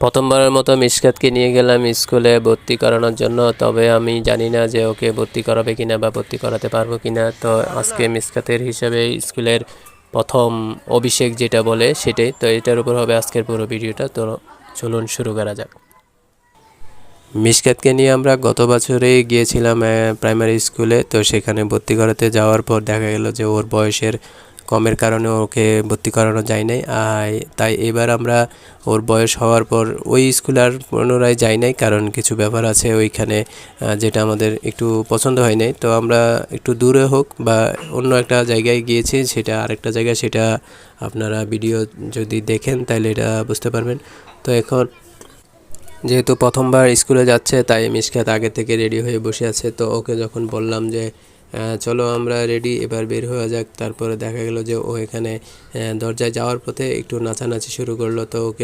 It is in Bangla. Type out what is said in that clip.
প্রথমবারের মতো মিশকাতকে নিয়ে গেলাম স্কুলে ভর্তি করানোর জন্য, তবে আমি জানি না যে ওকে ভর্তি করাবে কিনা বা ভর্তি করাতে পারবো কিনা। তো আজকে মিশকাতের হিসাবে স্কুলের প্রথম অভিষেক যেটা বলে সেটাই, তো এটার উপর হবে আজকের পুরো ভিডিওটা। তো চলুন শুরু করা যাক। মিশকাতকে নিয়ে আমরা গত বছরেই গিয়েছিলাম প্রাইমারি স্কুলে। তো সেখানে ভর্তি করাতে যাওয়ার পর দেখা গেল যে ওর বয়সের কমের কারণে ওকে ভর্তি করানো যায় নাই। তাই এবার আমরা ওর বয়স হওয়ার পর ওই স্কুলে আর পুনরায় যাই নাই, কারণ কিছু ব্যাপার আছে ওইখানে যেটা আমাদের একটু পছন্দ হয় নাই। তো আমরা একটু দূরে হোক বা অন্য একটা জায়গায় গিয়েছি, সেটা আরেকটা জায়গা, সেটা আপনারা ভিডিও যদি দেখেন তাহলে এটা বুঝতে পারবেন। তো এখন যেহেতু প্রথমবার স্কুলে যাচ্ছে তাই মিশকাত আগে থেকে রেডি হয়ে বসে আছে। তো ওকে যখন বললাম যে চলো আমরা রেডি, এবার বের হয়ে যাক, তারপরে দেখা গেল যে ও এখানে দরজায় যাওয়ার পথে একটু নাচানাচি শুরু করলো। তো ওকে